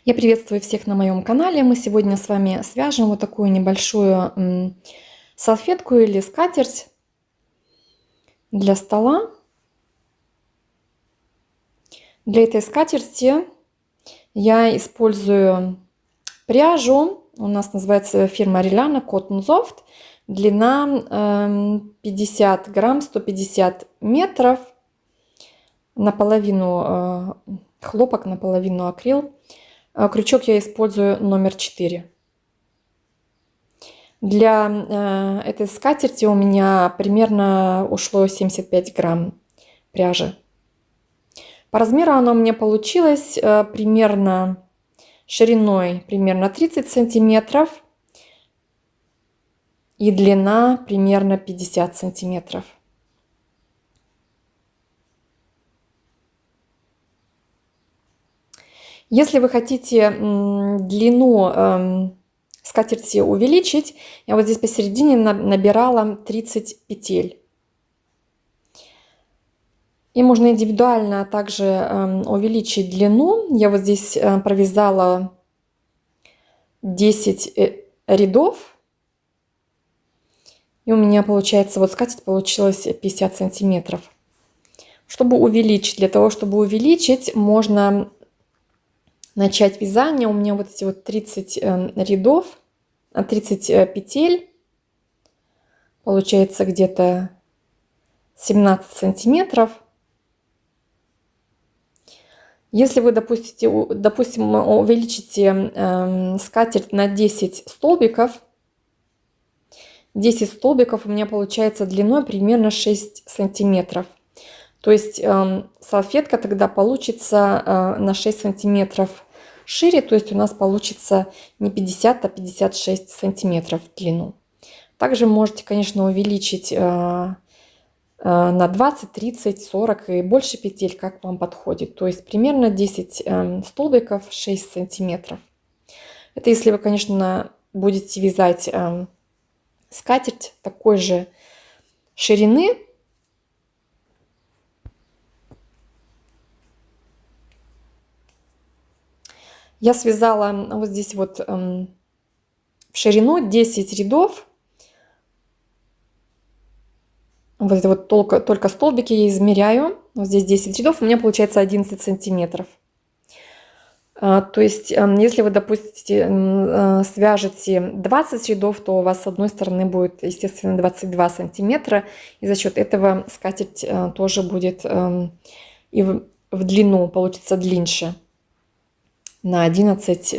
Я приветствую всех на моем канале. Мы сегодня с вами свяжем вот такую небольшую салфетку или скатерть для стола. Для этой скатерти я использую пряжу. У нас называется фирма Rillana Cotton Soft. Длина 50 грамм, 150 метров. Наполовину хлопок, наполовину акрил. Крючок я использую номер 4. Для этой скатерти у меня примерно ушло 75 грамм пряжи. По размеру она у меня получилась примерно шириной примерно 30 сантиметров и длина примерно 50 сантиметров. Если вы хотите длину скатерти увеличить, я вот здесь посередине набирала 30 петель. И можно индивидуально также увеличить длину. Я вот здесь провязала 10 рядов. И у меня получается, вот скатерть получилась 50 сантиметров. Чтобы увеличить, для того, чтобы увеличить, можно начать вязание. У меня вот эти вот 30 рядов, 30 петель. Получается где-то 17 сантиметров. Если вы, допустим, увеличите скатерть на 10 столбиков, 10 столбиков у меня получается длиной примерно 6 сантиметров. То есть салфетка тогда получится на 6 сантиметров шире, то есть у нас получится не 50, а 56 сантиметров в длину. Также можете, конечно, увеличить на 20, 30, 40 и больше петель, как вам подходит. То есть примерно 10 столбиков, 6 сантиметров. Это если вы, конечно, будете вязать скатерть такой же ширины. Я связала вот здесь вот в ширину 10 рядов. Вот это вот только столбики я измеряю. Вот здесь 10 рядов, у меня получается 11 сантиметров. То есть, если вы, допустим, свяжете 20 рядов, то у вас с одной стороны будет, естественно, 22 сантиметра. И за счет этого скатерть тоже будет и в длину получится длиннее. На 11.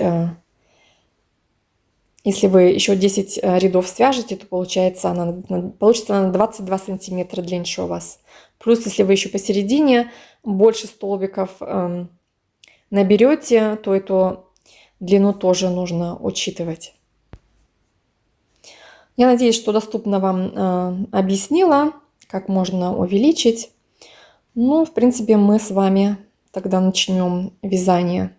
Если вы еще 10 рядов свяжете, то получается она на 22 сантиметра длиннее у вас. Плюс, если вы еще посередине больше столбиков наберете, то эту длину тоже нужно учитывать. Я надеюсь, что доступно вам объяснила, как можно увеличить. Ну, в принципе, мы с вами тогда начнем вязание.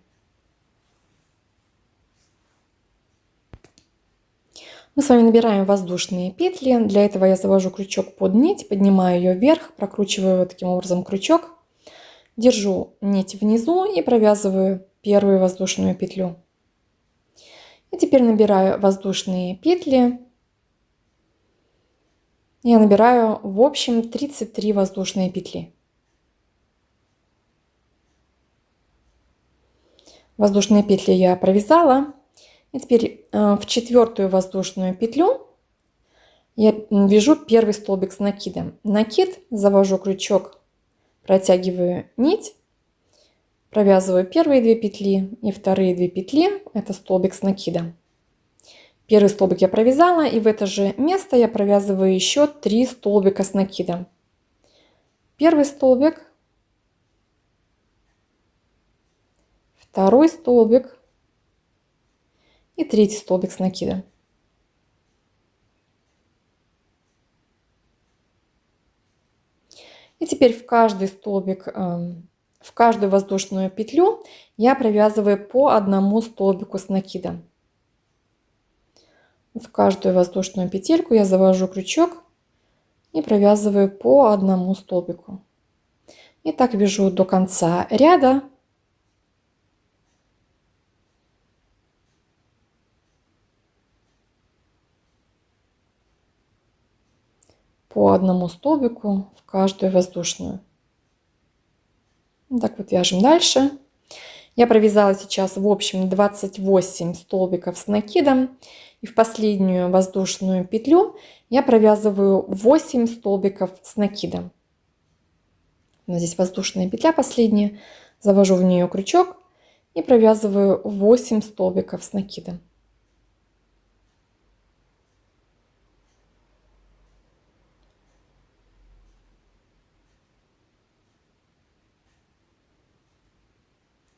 Мы с вами набираем воздушные петли. Для этого я завожу крючок под нить, поднимаю ее вверх, прокручиваю таким образом крючок, держу нить внизу и провязываю первую воздушную петлю. И теперь набираю воздушные петли. Я набираю в общем 33 воздушные петли. Воздушные петли я провязала. И теперь в четвертую воздушную петлю я вяжу первый столбик с накидом. Накид, завожу крючок, протягиваю нить, провязываю первые 2 петли и вторые 2 петли. Это столбик с накидом. Первый столбик я провязала, и в это же место я провязываю еще 3 столбика с накидом. Первый столбик, второй столбик и третий столбик с накидом. И теперь в каждый столбик, в каждую воздушную петлю я провязываю по одному столбику с накидом. В каждую воздушную петельку я завожу крючок и провязываю по одному столбику. И так вяжу до конца ряда. по одному столбику в каждую воздушную. Вот так вот вяжем дальше. Я провязала сейчас в общем 28 столбиков с накидом. И в последнюю воздушную петлю я провязываю 8 столбиков с накидом. У нас здесь воздушная петля последняя. Завожу в нее крючок и провязываю 8 столбиков с накидом.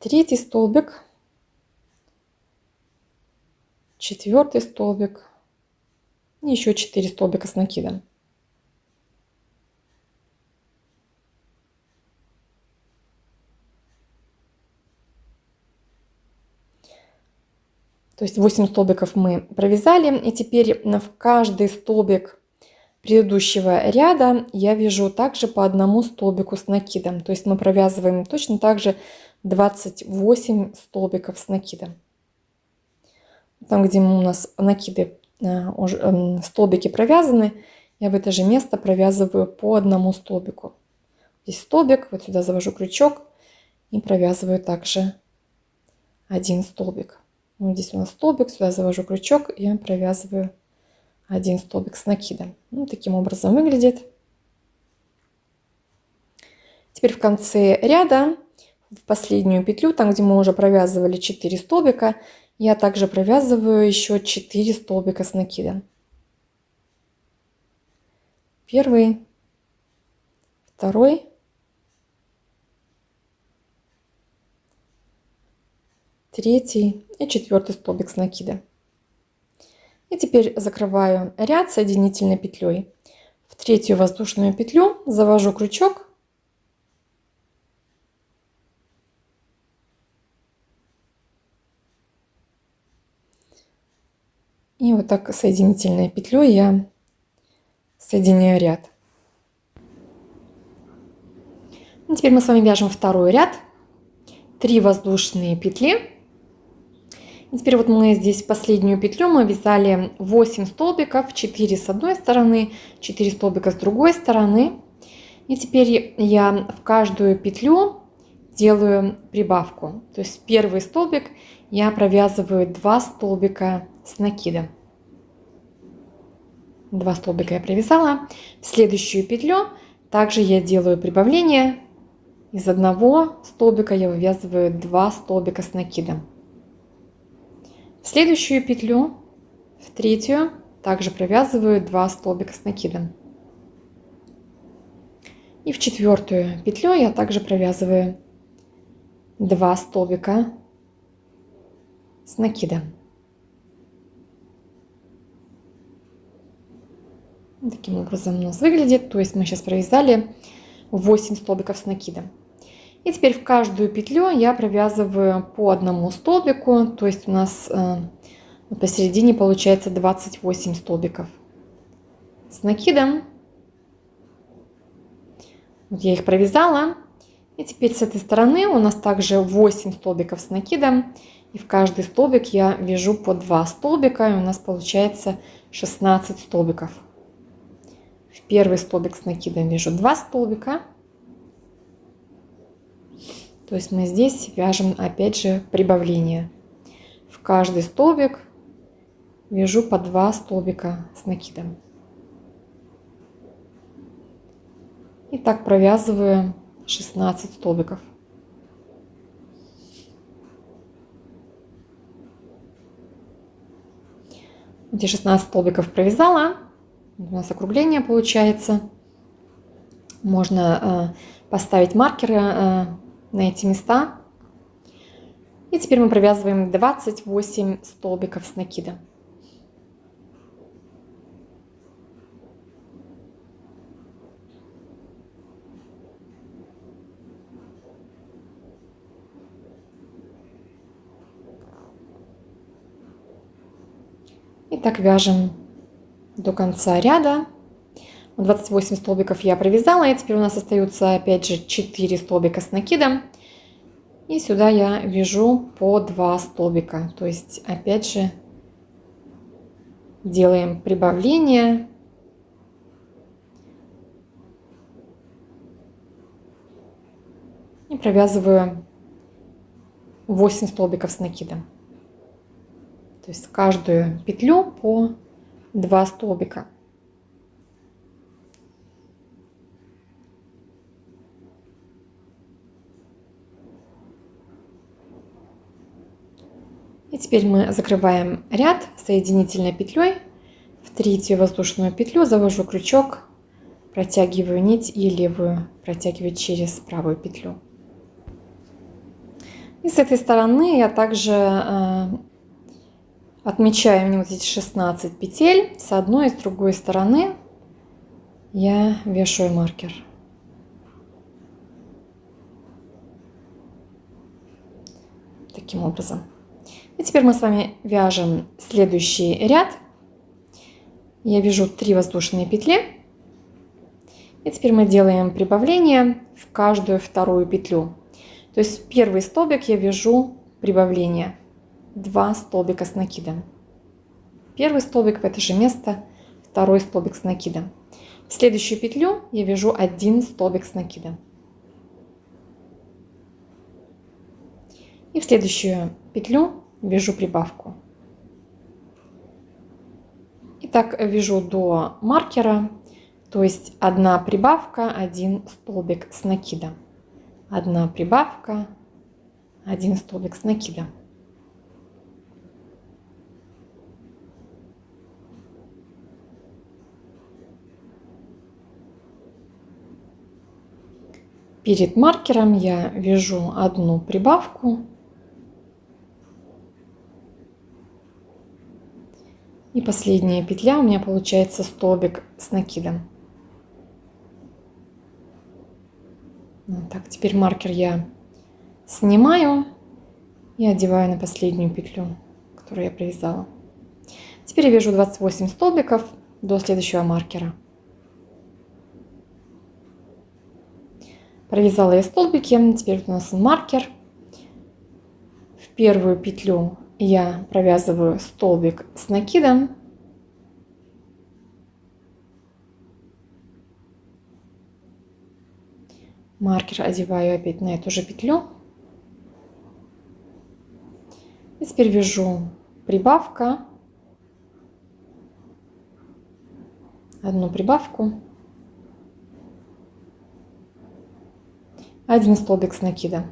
Третий столбик, четвертый столбик и еще 4 столбика с накидом. То есть 8 столбиков мы провязали, и теперь в каждый столбик предыдущего ряда я вяжу также по одному столбику с накидом. То есть мы провязываем точно так же 28 столбиков с накидом. Там, где у нас накиды, столбики провязаны, я в это же место провязываю по одному столбику. Здесь столбик, вот сюда завожу крючок и провязываю также один столбик. Вот здесь у нас столбик, сюда завожу крючок и провязываю один столбик с накидом. Ну, таким образом выглядит. Теперь в конце ряда, в последнюю петлю, там, где мы уже провязывали 4 столбика, я также провязываю еще 4 столбика с накидом. Первый, второй, третий и четвертый столбик с накида. И теперь закрываю ряд соединительной петлей. В третью воздушную петлю завожу крючок и вот так соединительной петлей я соединяю ряд. И теперь мы с вами вяжем второй ряд, 3 воздушные петли. И теперь вот мы здесь последнюю петлю мы вязали 8 столбиков, 4 с одной стороны, 4 столбика с другой стороны. И теперь я в каждую петлю делаю прибавку. То есть первый столбик я провязываю 2 столбика с накидом. 2 столбика я провязала. В следующую петлю также я делаю прибавление. Из одного столбика я вывязываю 2 столбика с накидом. В следующую петлю, в третью, также провязываю 2 столбика с накидом. И в четвертую петлю я также провязываю 2 столбика с накидом. Таким образом у нас выглядит. То есть мы сейчас провязали 8 столбиков с накидом. И теперь в каждую петлю я провязываю по одному столбику. То есть у нас посередине получается 28 столбиков с накидом. Вот я их провязала. И теперь с этой стороны у нас также 8 столбиков с накидом. И в каждый столбик я вяжу по 2 столбика. И у нас получается 16 столбиков. В первый столбик с накидом вяжу 2 столбика. То есть мы здесь вяжем опять же прибавление. В каждый столбик вяжу по 2 столбика с накидом. И так провязываю 16 столбиков. Эти 16 столбиков провязала. У нас округление получается. Можно поставить маркеры на эти места. И теперь мы провязываем 28 столбиков с накидом. И так вяжем до конца ряда. 28 столбиков я провязала, и теперь у нас остаются опять же 4 столбика с накидом. И сюда я вяжу по 2 столбика. То есть опять же делаем прибавление. и провязываю 8 столбиков с накидом. То есть в каждую петлю по 2 столбика. И теперь мы закрываем ряд соединительной петлей. В третью воздушную петлю завожу крючок, протягиваю нить и левую протягиваю через правую петлю. И с этой стороны я также отмечаю мне вот эти 16 петель. С одной и с другой стороны я вешаю маркер. Таким образом. И теперь мы с вами вяжем следующий ряд. Я вяжу 3 воздушные петли. И теперь мы делаем прибавление в каждую вторую петлю. То есть первый столбик я вяжу прибавление 2 столбика с накидом. Первый столбик в это же место, второй столбик с накидом. В следующую петлю я вяжу 1 столбик с накидом. И в следующую петлю вяжу прибавку. И так вяжу до маркера, то есть 1 прибавка, 1 столбик с накидом. 1 прибавка, 1 столбик с накидом. Перед маркером я вяжу 1 прибавку и последняя петля у меня получается столбик с накидом. Вот так, теперь маркер я снимаю и одеваю на последнюю петлю, которую я провязала. Теперь я вяжу 28 столбиков до следующего маркера. Провязала я столбики, теперь у нас маркер. В первую петлю я провязываю столбик с накидом. Маркер одеваю опять на эту же петлю. И теперь вяжу прибавка. 1 прибавку. 1 столбик с накида.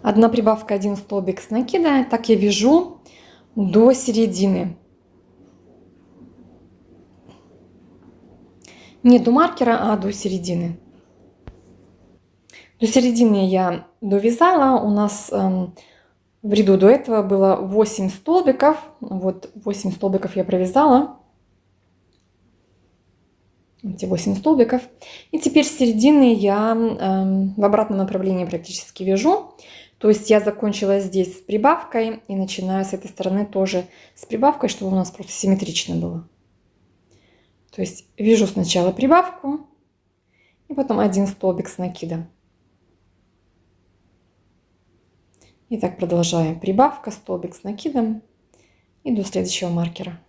1 прибавка, 1 столбик с накида. Так я вяжу до середины. Не до маркера, а до середины. До середины я довязала. У нас в ряду до этого было 8 столбиков. Вот 8 столбиков я провязала. Эти 8 столбиков. И теперь с середины я в обратном направлении практически вяжу. То есть я закончила здесь с прибавкой и начинаю с этой стороны тоже с прибавкой, чтобы у нас просто симметрично было. То есть вяжу сначала прибавку и потом 1 столбик с накидом. И так продолжаем. Прибавка, столбик с накидом и до следующего маркера.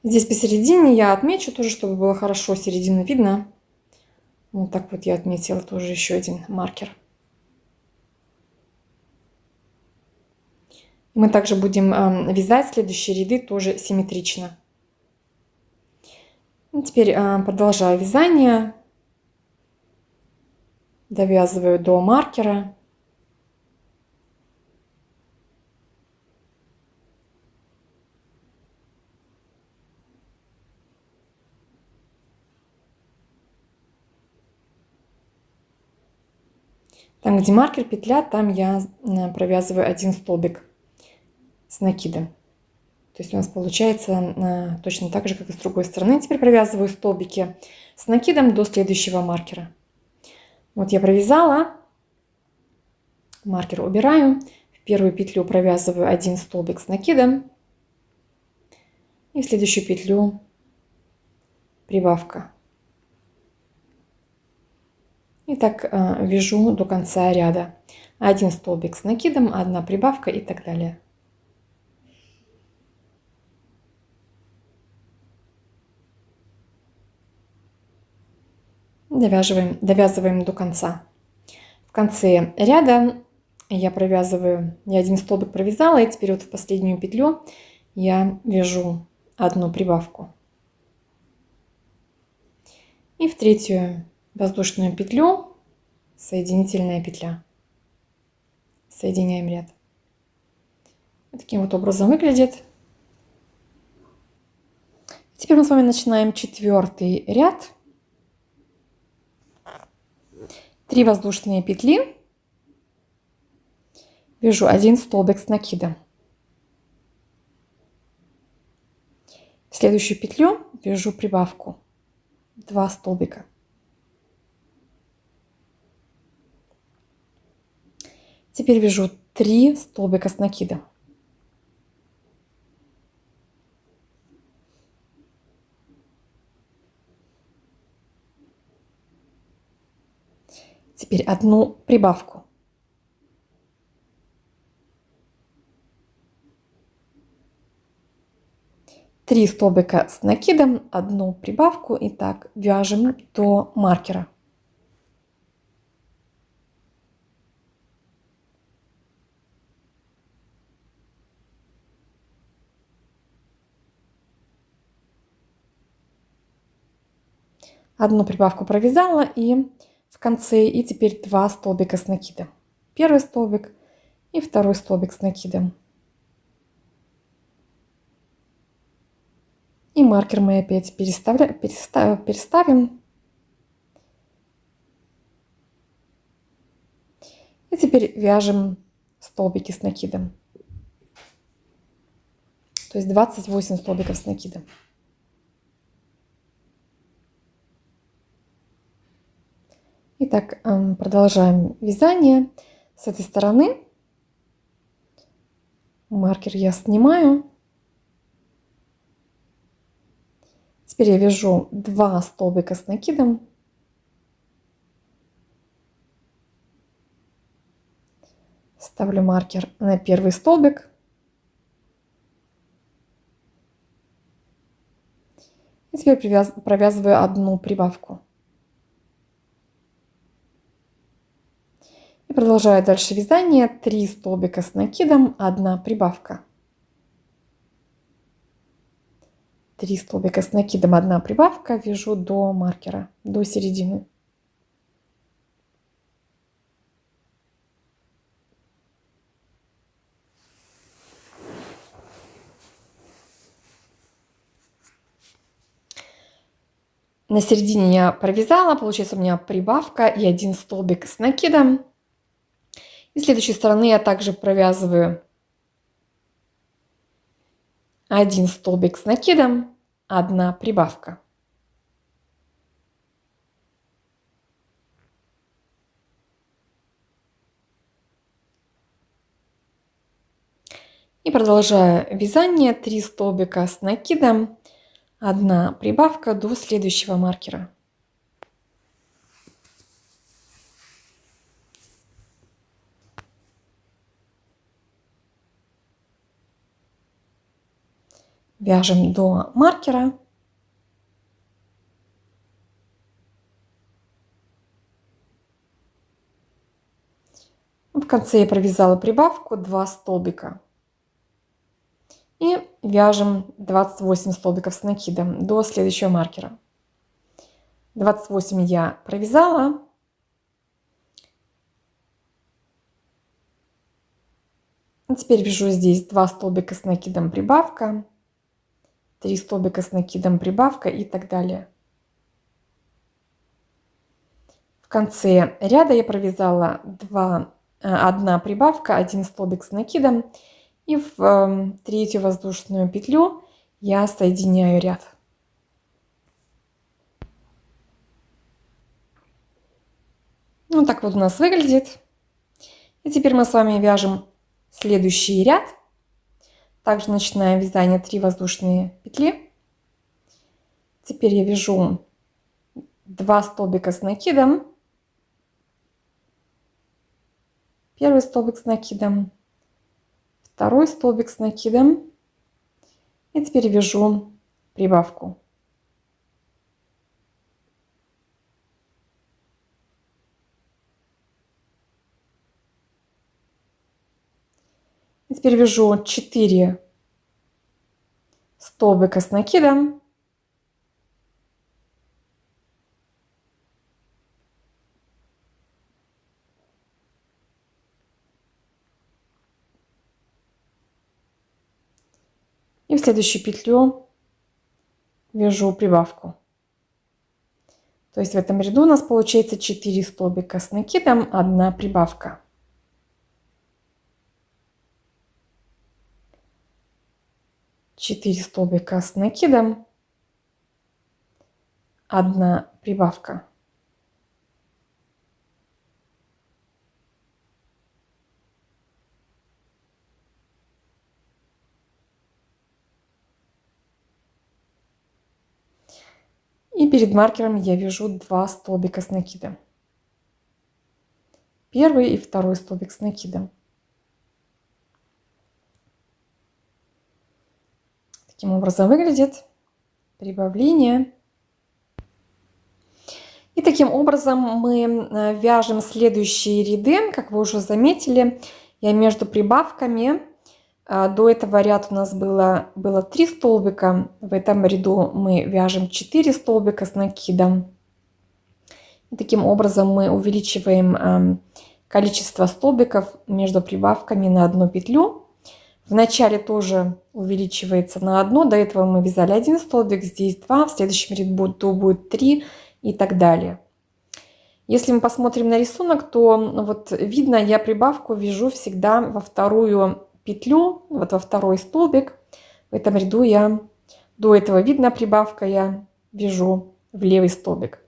Здесь посередине я отмечу тоже, чтобы было хорошо середину видно. Вот так вот я отметила тоже еще один маркер. Мы также будем вязать следующие ряды тоже симметрично. И теперь продолжаю вязание. Довязываю до маркера. Там, где маркер, петля, там я провязываю 1 столбик с накидом. То есть у нас получается точно так же, как и с другой стороны. Теперь провязываю столбики с накидом до следующего маркера. Вот я провязала. Маркер убираю. В первую петлю провязываю 1 столбик с накидом. И в следующую петлю прибавка. И так вяжу до конца ряда. Один столбик с накидом, одна прибавка и так далее. Довязываем до конца. В конце ряда я один столбик провязала, и теперь вот в последнюю петлю я вяжу одну прибавку. И в третью воздушную петлю соединительная петля. Соединяем ряд. Вот таким вот образом выглядит. Теперь мы с вами начинаем четвертый ряд. 3 воздушные петли. Вяжу один столбик с накидом. В следующую петлю вяжу прибавку. 2 столбика. Теперь вяжу 3 столбика с накидом. Теперь одну прибавку. Три столбика с накидом, одну прибавку, и так вяжем до маркера. Одну прибавку провязала и в конце, и теперь 2 столбика с накидом. Первый столбик и второй столбик с накидом. И маркер мы опять переставим. И теперь вяжем столбики с накидом. То есть 28 столбиков с накидом. Итак, продолжаем вязание. С этой стороны маркер я снимаю. Теперь я вяжу 2 столбика с накидом. Ставлю маркер на первый столбик. И теперь провязываю одну прибавку. И продолжаю дальше вязание. 3 столбика с накидом, 1 прибавка. 3 столбика с накидом, 1 прибавка. Вяжу до маркера, до середины. На середине я провязала, получается у меня прибавка и 1 столбик с накидом. И с следующей стороны я также провязываю 1 столбик с накидом, 1 прибавка. И продолжаю вязание. 3 столбика с накидом, 1 прибавка до следующего маркера. Вяжем до маркера. В конце я провязала прибавку 2 столбика. И вяжем 28 столбиков с накидом до следующего маркера. 28 я провязала. И теперь вяжу здесь 2 столбика с накидом, прибавка, 3 столбика с накидом, прибавка и так далее. В конце ряда я провязала 1 прибавка, 1 столбик с накидом. И в третью воздушную петлю я соединяю ряд. Вот так вот у нас выглядит. И теперь мы с вами вяжем следующий ряд. Также начинаем вязание 3 воздушные петли. Теперь я вяжу 2 столбика с накидом. Первый столбик с накидом, второй столбик с накидом. И теперь вяжу прибавку. И теперь вяжу 4 столбика с накидом. И в следующую петлю вяжу прибавку. То есть в этом ряду у нас получается 4 столбика с накидом, 1 прибавка. Четыре столбика с накидом, 1 прибавка. И перед маркером я вяжу 2 столбика с накидом. Первый и второй столбик с накидом. Таким образом выглядит прибавление. И таким образом мы вяжем следующие ряды. Как вы уже заметили, я между прибавками, до этого ряда у нас было 3 столбика. В этом ряду мы вяжем 4 столбика с накидом. И таким образом мы увеличиваем количество столбиков между прибавками на 1 петлю. В начале тоже увеличивается на 1. До этого мы вязали 1 столбик, здесь 2, в следующем ряду будет 3 и так далее. Если мы посмотрим на рисунок, то вот видно, я прибавку вяжу всегда во вторую петлю, вот во второй столбик. В этом ряду до этого видно прибавка, я вяжу в левый столбик.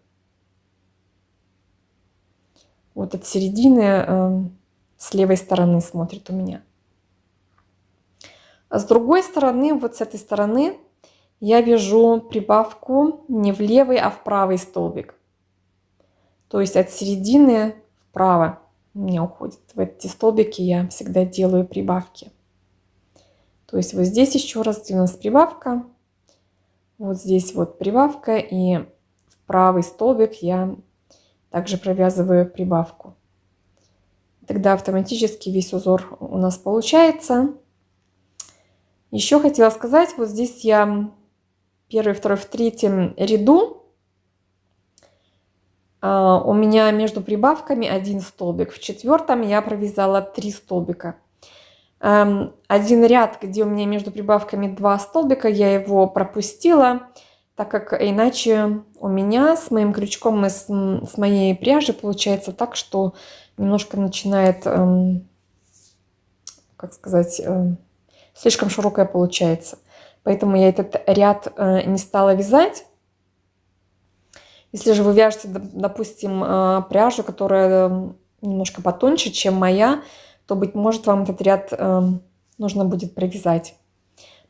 Вот от середины с левой стороны смотрит у меня. А с другой стороны, вот с этой стороны, я вяжу прибавку не в левый, а в правый столбик. То есть от середины вправо у меня уходит. В эти столбики я всегда делаю прибавки. То есть вот здесь еще раз, где у нас прибавка, вот здесь вот прибавка, и в правый столбик я также провязываю прибавку. Тогда автоматически весь узор у нас получается. Еще хотела сказать, вот здесь я первый, второй, в третьем ряду у меня между прибавками 1 столбик. В четвертом я провязала 3 столбика. Один ряд, где у меня между прибавками 2 столбика, я его пропустила, так как иначе у меня с моим крючком и с моей пряжей получается так, что немножко начинает, как сказать, слишком широкая получается. Поэтому я этот ряд не стала вязать. Если же вы вяжете, допустим, пряжу, которая немножко потоньше, чем моя, то, быть может, вам этот ряд нужно будет провязать.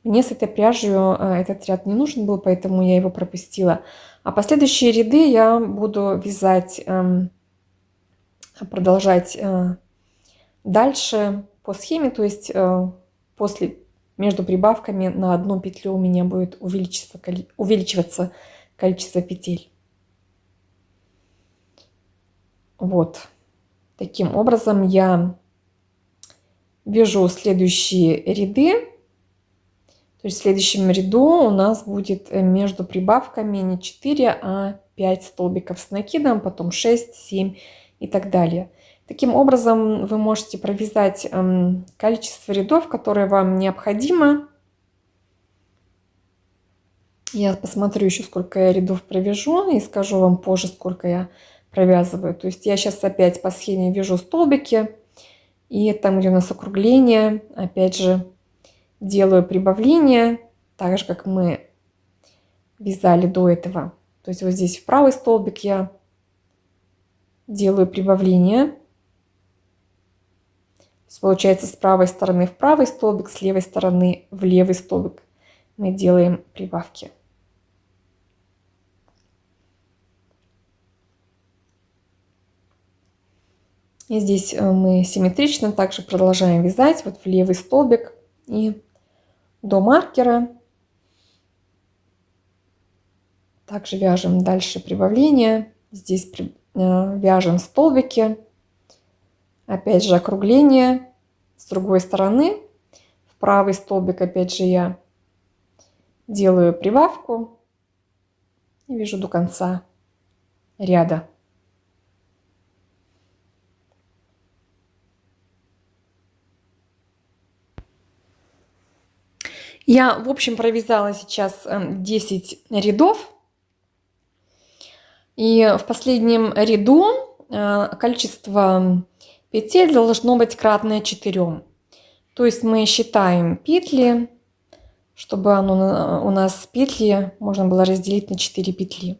Мне с этой пряжей этот ряд не нужен был, поэтому я его пропустила. А последующие ряды я буду вязать, продолжать дальше по схеме, то есть между прибавками на 1 петлю у меня будет увеличиваться количество петель. Вот. Таким образом я вяжу следующие ряды. То есть в следующем ряду у нас будет между прибавками не 4, а 5 столбиков с накидом, потом 6, 7 и так далее. Таким образом вы можете провязать количество рядов, которое вам необходимо. Я посмотрю еще, сколько я рядов провяжу, и скажу вам позже, сколько я провязываю. То есть я сейчас опять по схеме вяжу столбики, и там, где у нас округление, опять же делаю прибавление, так же, как мы вязали до этого. То есть вот здесь в правый столбик я делаю прибавление. есть получается, с правой стороны в правый столбик, с левой стороны в левый столбик мы делаем прибавки. И здесь мы симметрично также продолжаем вязать вот в левый столбик и до маркера. Также вяжем дальше прибавление. Здесь вяжем столбики. Опять же округление. С другой стороны в правый столбик опять же я делаю прибавку и вяжу до конца ряда. Я, в общем, провязала сейчас 10 рядов. И в последнем ряду количество петель должно быть кратное 4. То есть мы считаем петли, чтобы у нас петли можно было разделить на 4 петли.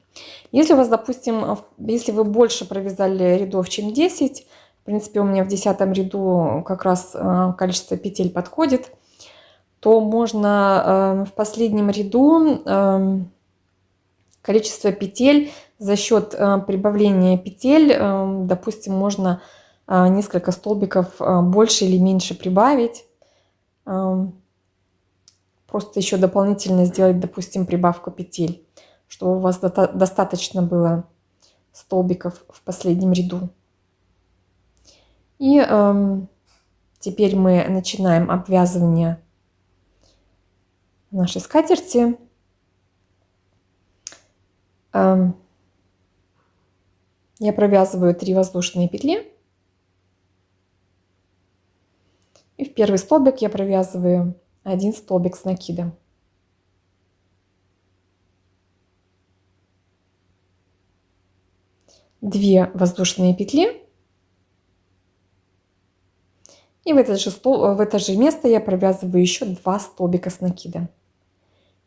Если у вас, допустим, если вы больше провязали рядов, чем 10, в принципе, у меня в 10 ряду как раз количество петель подходит, то можно в последнем ряду количество петель за счет прибавления петель, допустим, можно несколько столбиков больше или меньше прибавить. Просто еще дополнительно сделать, допустим, прибавку петель, чтобы у вас достаточно было столбиков в последнем ряду. И теперь мы начинаем обвязывание нашей скатерти. Я провязываю 3 воздушные петли. И в первый столбик я провязываю 1 столбик с накидом. Две воздушные петли. И в это же место я провязываю еще 2 столбика с накидом.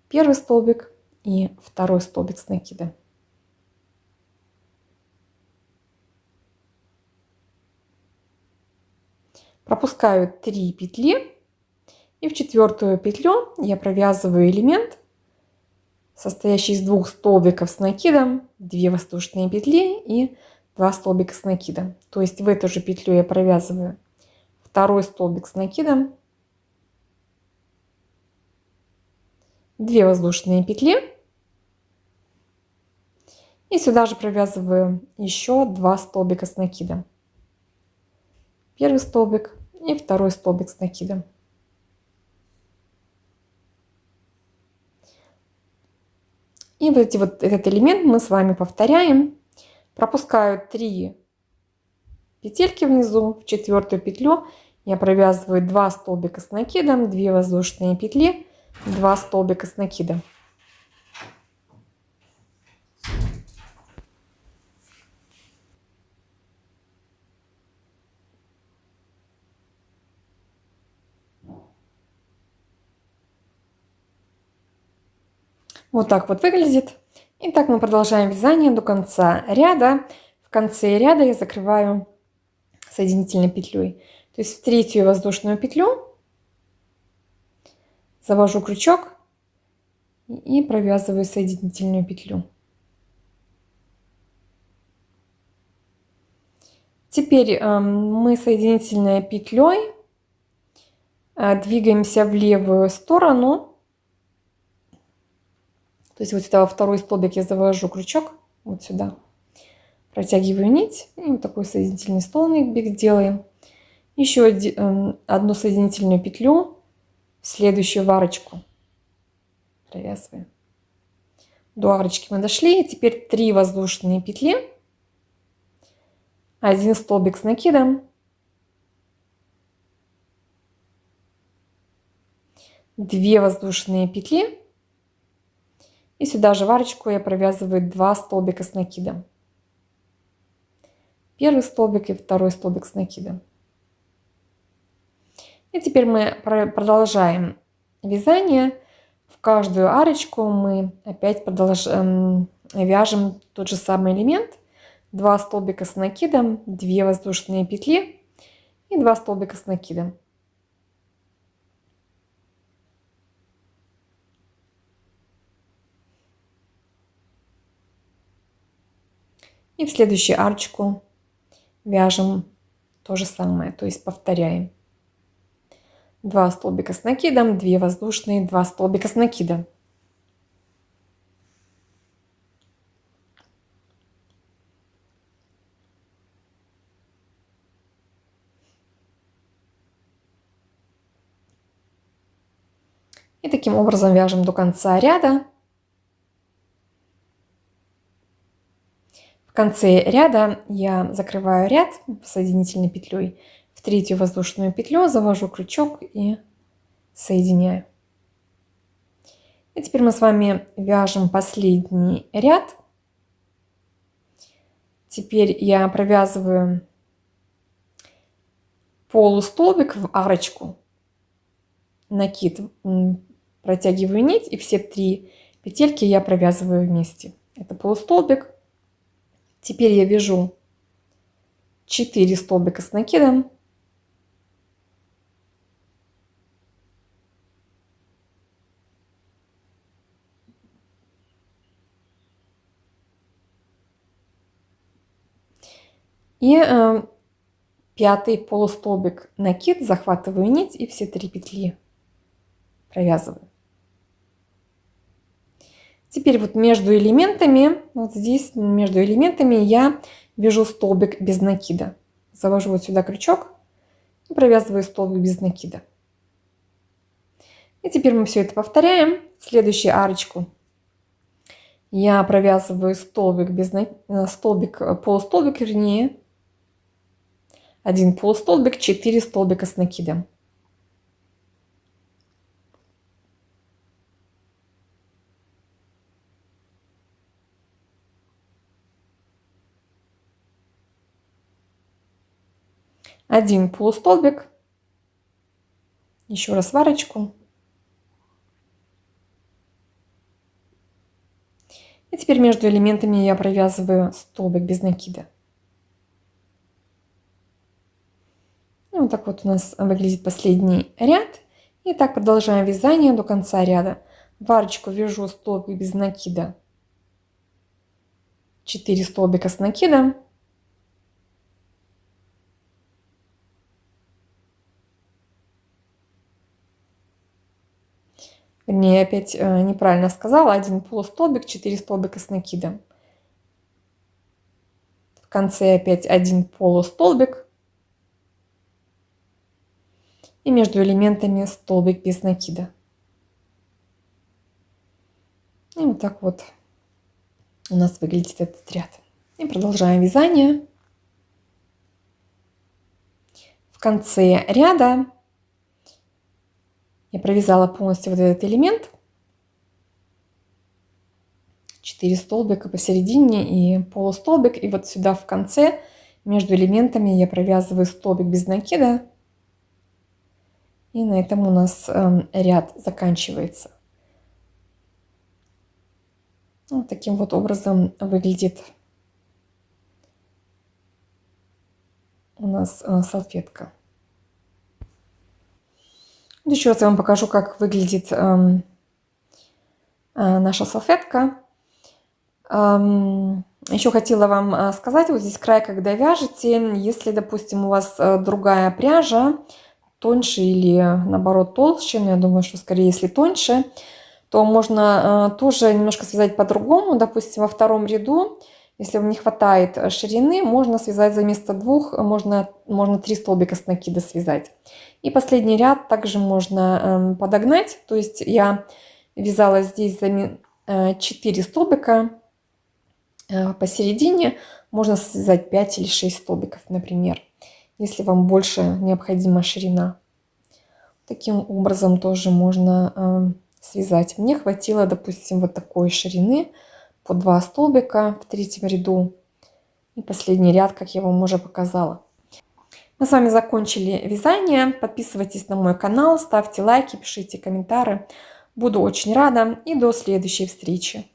Первый столбик и второй столбик с накидом. Пропускаю 3 петли. И в 4-ю петлю я провязываю элемент, состоящий из 2 столбиков с накидом, 2 воздушные петли и 2 столбика с накидом. То есть в эту же петлю я провязываю второй столбик с накидом, 2 воздушные петли. И сюда же провязываю еще 2 столбика с накидом. Первый столбик и второй столбик с накидом. И вот этот элемент мы с вами повторяем. Пропускаю 3 петельки внизу. В 4-ю петлю я провязываю 2 столбика с накидом, 2 воздушные петли, 2 столбика с накидом. Вот так вот выглядит. И так мы продолжаем вязание до конца ряда. В конце ряда я закрываю соединительной петлей. То есть в 3-ю воздушную петлю завожу крючок и провязываю соединительную петлю. Теперь мы соединительной петлей двигаемся в левую сторону. То есть вот сюда во второй столбик я завожу крючок, вот сюда, протягиваю нить, и вот такой соединительный столбик делаем. Еще одну соединительную петлю в следующую в арочку провязываем. До арочки мы дошли, и теперь 3 воздушные петли, 1 столбик с накидом, 2 воздушные петли. И сюда же в арочку я провязываю 2 столбика с накидом. Первый столбик и второй столбик с накидом. И теперь мы продолжаем вязание. В каждую арочку мы опять вяжем тот же самый элемент. 2 столбика с накидом, 2 воздушные петли и и 2 столбика с накидом. И в следующую арочку вяжем то же самое, то есть повторяем. 2 столбика с накидом, 2 воздушные, 2 столбика с накидом. И таким образом вяжем до конца ряда. В конце ряда я закрываю ряд соединительной петлей, в третью воздушную петлю завожу крючок и соединяю. И теперь мы с вами вяжем последний ряд. Теперь я провязываю полустолбик в арочку, накид, протягиваю нить, и все 3 петельки я провязываю вместе. Это полустолбик. Теперь я вяжу 4 столбика с накидом. И 5-й полустолбик накид, захватываю нить и все 3 петли провязываю. Теперь вот между элементами, вот здесь между элементами я вяжу столбик без накида. Завожу вот сюда крючок и провязываю столбик без накида. И теперь мы все это повторяем. В следующую арочку я провязываю столбик без полустолбик, вернее, 1 полустолбик, 4 столбика с накидом. Один полустолбик, еще раз в арочку. И теперь между элементами я провязываю столбик без накида. И вот так вот у нас выглядит последний ряд. И так продолжаем вязание до конца ряда. В арочку вяжу столбик без накида, 4 столбика с накидом. Вернее, опять неправильно сказала. 1 полустолбик, 4 столбика с накидом. В конце опять 1 полустолбик. И между элементами столбик без накида. И вот так вот у нас выглядит этот ряд. И продолжаем вязание. В конце ряда я провязала полностью вот этот элемент. 4 столбика посередине и полустолбик. И вот сюда в конце между элементами я провязываю столбик без накида. И на этом у нас ряд заканчивается. Вот таким вот образом выглядит у нас салфетка. Еще раз я вам покажу, как выглядит наша салфетка. Еще хотела вам сказать, вот здесь край, когда вяжете, если, допустим, у вас другая пряжа, тоньше или наоборот толще, но я думаю, что скорее, если тоньше, то можно тоже немножко связать по-другому. Допустим, во втором ряду, если вам не хватает ширины, можно связать за место 2, можно 3 столбика с накида связать. И последний ряд также можно подогнать. То есть я вязала здесь 4 столбика посередине. Можно связать 5 или 6 столбиков, например, если вам больше необходима ширина. Таким образом тоже можно связать. Мне хватило, допустим, вот такой ширины по 2 столбика в 3-м ряду. И последний ряд, как я вам уже показала. Мы с вами закончили вязание. Подписывайтесь на мой канал, ставьте лайки, пишите комментарии. Буду очень рада. И до следующей встречи.